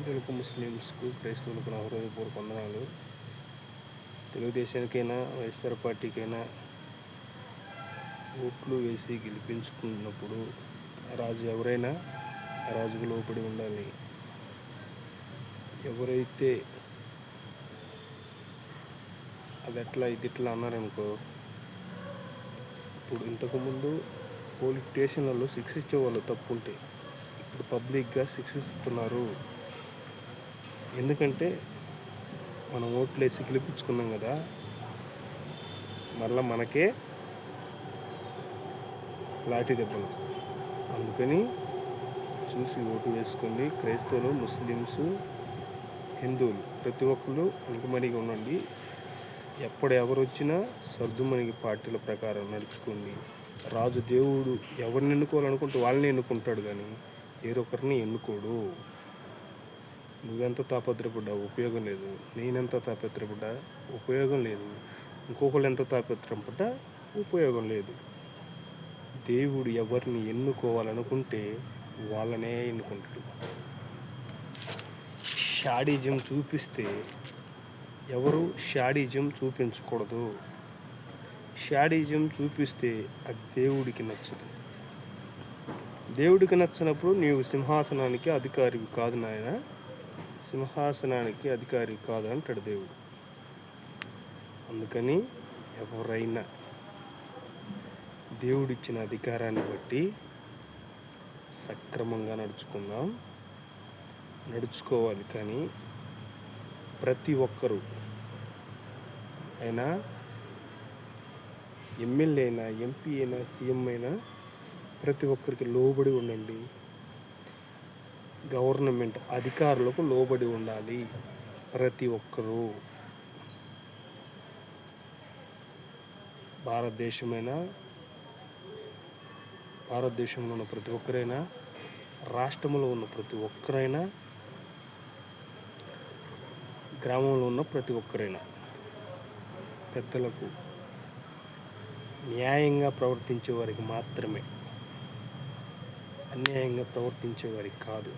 హిందువులకు, ముస్లిమ్స్కు, క్రైస్తవులకు నా హృదయపూర్వక వందనాలు. తెలుగుదేశానికైనా వైఎస్ఆర్ పార్టీకైనా ఓట్లు వేసి గెలిపించుకున్నప్పుడు రాజు ఎవరైనా రాజుకు లోబడి ఉండాలి. ఎవరైతే అది ఎట్లా ఇది ఇట్లా అన్నారనుకో, ఇప్పుడు ఇంతకుముందు పోలీస్ స్టేషన్లలో శిక్షించేవాళ్ళు తప్పు ఉంటే, ఇప్పుడు పబ్లిక్గా శిక్షిస్తున్నారు. ఎందుకంటే మనం ఓట్లు వేసి గెలిపించుకున్నాం కదా, మళ్ళీ మనకే లాఠీ దెబ్బలు. అందుకని చూసి ఓటు వేసుకోండి. క్రైస్తవులు, ముస్లిమ్స్, హిందువులు ప్రతి ఒక్కరు అణిగిమణిగి ఉండండి. ఎవరు వచ్చినా సర్దుమణిగి పార్టీల ప్రకారం నడుచుకోండి. రాజు దేవుడు ఎవరిని ఎన్నుకోవాలనుకుంటే వాళ్ళని ఎన్నుకుంటాడు, కానీ వేరొకరిని ఎన్నుకోడు. నువ్వెంత తాపత్రపడ్డా ఉపయోగం లేదు, నేనెంత తాపత్రపడ్డా ఉపయోగం లేదు, ఇంకొకళ్ళు ఎంత తాపత్రపడ్డా ఉపయోగం లేదు. దేవుడు ఎవరిని ఎన్నుకోవాలనుకుంటే వాళ్ళనే ఎన్నుకుంటాడు. షాడిజం చూపిస్తే ఎవరు షాడిజం చూపించకూడదు. షాడిజం చూపిస్తే అది దేవుడికి నచ్చదు. దేవుడికి నచ్చినప్పుడు నీవు సింహాసనానికి అధికారివి కాదు నాయన, సింహాసనానికి అధికారి కాదు అంటాడు దేవుడు. అందుకని ఎవరైనా దేవుడిచ్చిన అధికారాన్ని బట్టి సక్రమంగా నడుచుకోవాలి. కానీ ప్రతి ఒక్కరూ అయినా ఎమ్మెల్యే అయినా, ఎంపీ అయినా, సీఎం అయినా ప్రతి ఒక్కరికి లోబడి ఉండండి. గవర్నమెంట్ అధికారులకు లోబడి ఉండాలి ప్రతి ఒక్కరూ. భారతదేశంలో ఉన్న ప్రతి ఒక్కరైనా, రాష్ట్రంలో ఉన్న ప్రతి ఒక్కరైనా, గ్రామంలో ఉన్న ప్రతి ఒక్కరైనా పెద్దలకు న్యాయంగా ప్రవర్తించే వారికి మాత్రమే, అన్యాయంగా ప్రవర్తించే వారికి కాదు.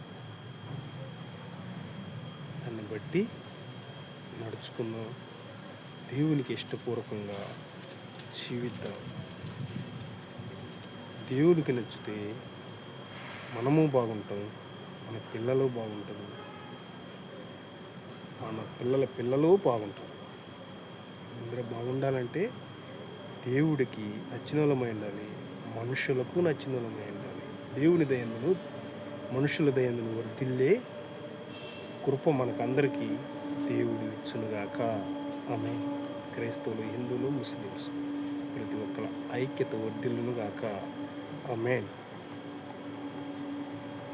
దాన్ని బట్టి నడుచుకుందాం. దేవునికి ఇష్టపూర్వకంగా జీవిద్దాం. దేవునికి నచ్చితే మనము బాగుంటాం, మన పిల్లలు బాగుంటారు, మన పిల్లల పిల్లలు బాగుంటారు. అందరూ బాగుండాలంటే దేవుడికి నచ్చిన వాళ్ళమై ఉండాలి, మనుషులకు నచ్చిన వాళ్ళమై ఉండాలి. దేవుని దయందును మనుషుల దయందును వర్ధిల్లే కృప మనకందరికీ దేవుడు ఇచ్చునుగాక. ఆమేన్. క్రైస్తవులు, హిందువులు, ముస్లిమ్స్ ప్రతి ఒక్కరి ఐక్యత వర్ధిల్లునుగాక. ఆమేన్.